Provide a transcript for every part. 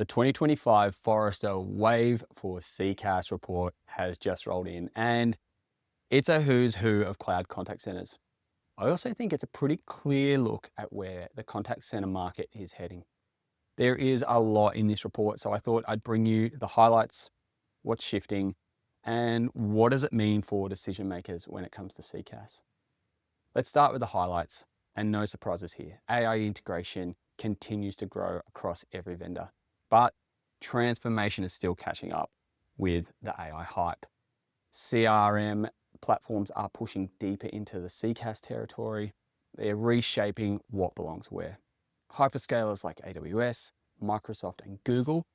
The 2025 Forrester Wave for CCaaS report has just rolled in, and it's a who's who of cloud contact centers. I also think it's a pretty clear look at where the contact center market is heading. There is a lot in this report, so I thought I'd bring you the highlights, what's shifting, and what does it mean for decision makers when it comes to CCaaS. Let's start with the highlights, and no surprises here. AI integration continues to grow across every vendor, but transformation is still catching up with the AI hype. CRM platforms are pushing deeper into the CCaaS territory. They're reshaping what belongs where. Hyperscalers like AWS, Microsoft, and Google,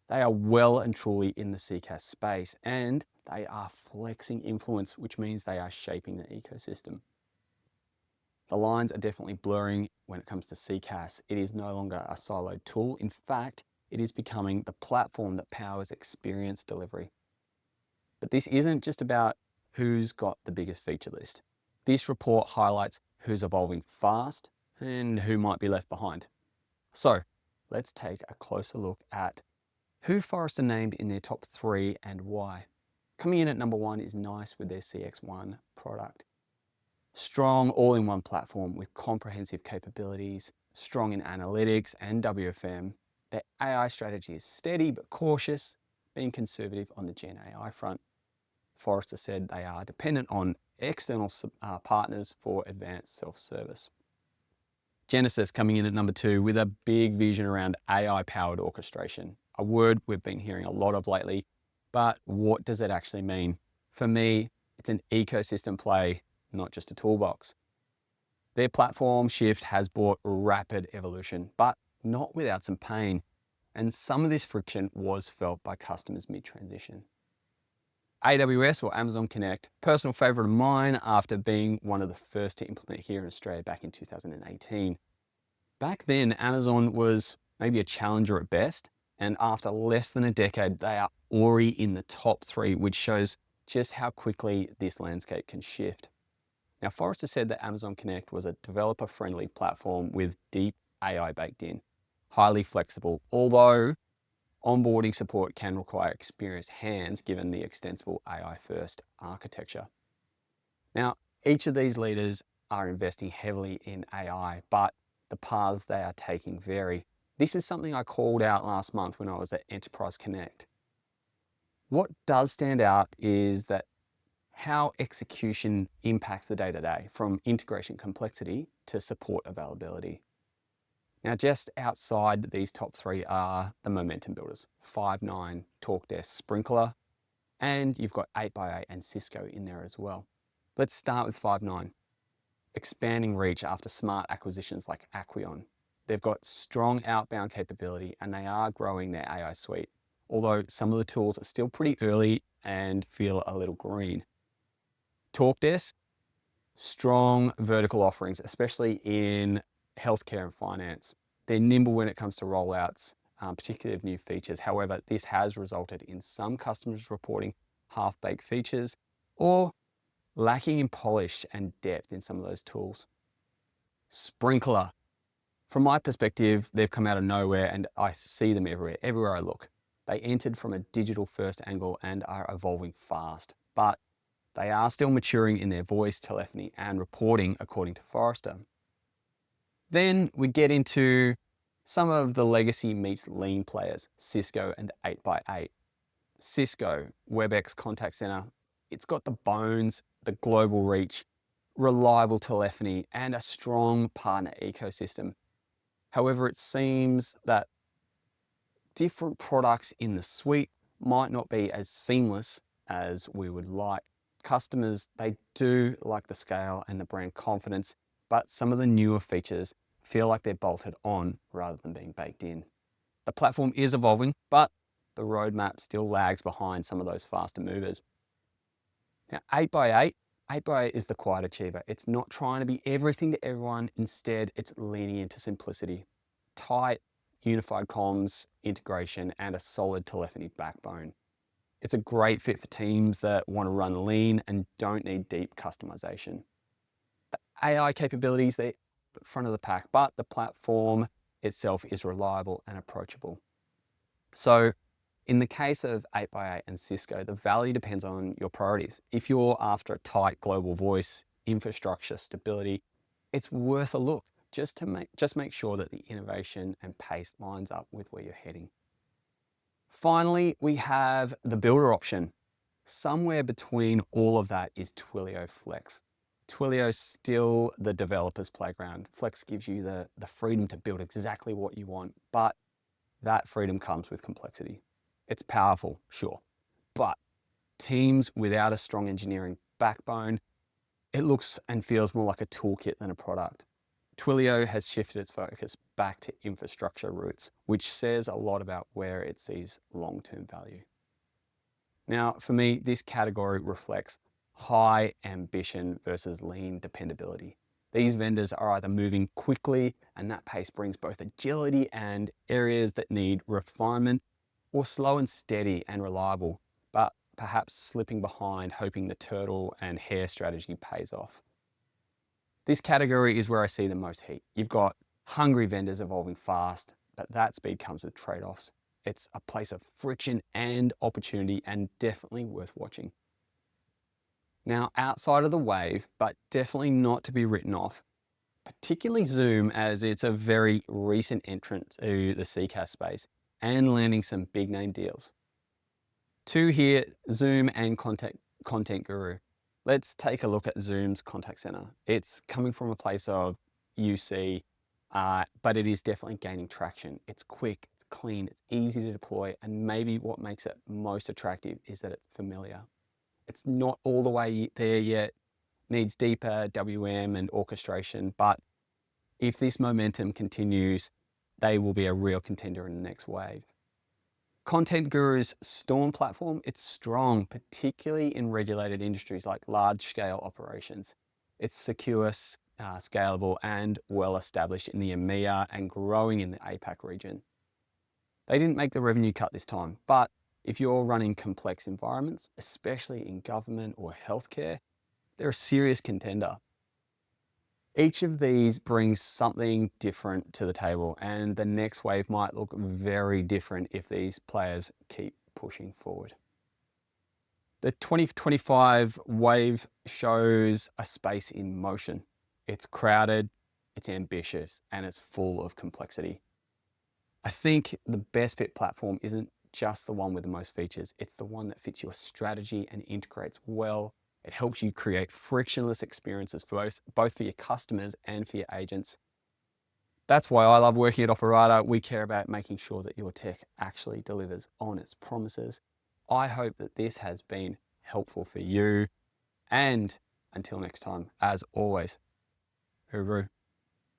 they are well and truly in the CCaaS space, and they are flexing influence, which means they are shaping the ecosystem. The lines are definitely blurring when it comes to CCaaS. It is no longer a siloed tool. In fact, it is becoming the platform that powers experience delivery. But this isn't just about who's got the biggest feature list. This report highlights who's evolving fast and who might be left behind. So let's take a closer look at who Forrester named in their top 3 and why. Coming in at number 1 is NICE with their CX1 product. Strong all-in-one platform with comprehensive capabilities, strong in analytics and WFM. Their AI strategy is steady but cautious, being conservative on the Gen AI front. Forrester said they are dependent on external partners for advanced self-service. Genesys coming in at number 2 with a big vision around AI-powered orchestration, a word we've been hearing a lot of lately, but what does it actually mean? For me, it's an ecosystem play, not just a toolbox. Their platform shift has brought rapid evolution, but not without some pain. And some of this friction was felt by customers mid-transition. AWS or Amazon Connect, personal favorite of mine after being one of the first to implement here in Australia back in 2018. Back then, Amazon was maybe a challenger at best, and after less than a decade, they are already in the top 3, which shows just how quickly this landscape can shift. Now, Forrester said that Amazon Connect was a developer-friendly platform with deep AI baked in, highly flexible, although onboarding support can require experienced hands given the extensible AI-first architecture. Now, each of these leaders are investing heavily in AI, but the paths they are taking vary. This is something I called out last month when I was at Enterprise Connect. What does stand out is that how execution impacts the day-to-day, from integration complexity to support availability. Now, just outside these top 3 are the momentum builders, Five9, Talkdesk, Sprinklr, and you've got 8x8 and Cisco in there as well. Let's start with Five9. Expanding reach after smart acquisitions like Acquion. They've got strong outbound capability and they are growing their AI suite, although some of the tools are still pretty early and feel a little green. Talkdesk, strong vertical offerings, especially in healthcare and finance. They're nimble when it comes to rollouts, particularly of new features. However, this has resulted in some customers reporting half-baked features or lacking in polish and depth in some of those tools. Sprinklr. From my perspective, they've come out of nowhere and I see them everywhere I look. They entered from a digital-first angle and are evolving fast, but they are still maturing in their voice, telephony, and reporting, according to Forrester. Then we get into some of the legacy meets lean players, Cisco and 8x8. Cisco, WebEx Contact Center, it's got the bones, the global reach, reliable telephony, and a strong partner ecosystem. However, it seems that different products in the suite might not be as seamless as we would like. Customers, they do like the scale and the brand confidence, but some of the newer features feel like they're bolted on rather than being baked in. The platform is evolving, but the roadmap still lags behind some of those faster movers. Now, 8x8 is the quiet achiever. It's not trying to be everything to everyone. Instead, it's leaning into simplicity, tight, unified comms integration, and a solid telephony backbone. It's a great fit for teams that want to run lean and don't need deep customization. The AI capabilities, they're front of the pack, but the platform itself is reliable and approachable. So in the case of 8x8 and Cisco, the value depends on your priorities. If you're after a tight global voice, infrastructure, stability, it's worth a look just make sure that the innovation and pace lines up with where you're heading. Finally, we have the builder option. Somewhere between all of that is Twilio Flex. Twilio is still the developer's playground. Flex gives you the freedom to build exactly what you want, but that freedom comes with complexity. It's powerful, sure, but teams without a strong engineering backbone, it looks and feels more like a toolkit than a product. Twilio has shifted its focus back to infrastructure roots, which says a lot about where it sees long-term value. Now, for me, this category reflects high ambition versus lean dependability. These vendors are either moving quickly, and that pace brings both agility and areas that need refinement, or slow and steady and reliable, but perhaps slipping behind, hoping the turtle and hare strategy pays off. This category is where I see the most heat. You've got hungry vendors evolving fast, but that speed comes with trade-offs. It's a place of friction and opportunity, and definitely worth watching. Now, outside of the wave, but definitely not to be written off, particularly Zoom, as it's a very recent entrant to the CCaaS space and landing some big name deals. Two here, Zoom and Content Guru. Let's take a look at Zoom's contact center. It's coming from a place of UC, but it is definitely gaining traction. It's quick, it's clean, it's easy to deploy, and maybe what makes it most attractive is that it's familiar. It's not all the way there yet, needs deeper WM and orchestration, but if this momentum continues, they will be a real contender in the next wave. Content Guru's Storm platform, it's strong, particularly in regulated industries like large-scale operations. It's secure, scalable, and well-established in the EMEA and growing in the APAC region. They didn't make the revenue cut this time, but if you're running complex environments, especially in government or healthcare, they're a serious contender. Each of these brings something different to the table, and the next wave might look very different if these players keep pushing forward. The 2025 wave shows a space in motion. It's crowded, it's ambitious, and it's full of complexity. I think the best fit platform isn't just the one with the most features, it's the one that fits your strategy and integrates well. It helps you create frictionless experiences for both for your customers and for your agents. That's why I love working at Operata. We care about making sure that your tech actually delivers on its promises. I hope that this has been helpful for you. And until next time, as always, hooroo.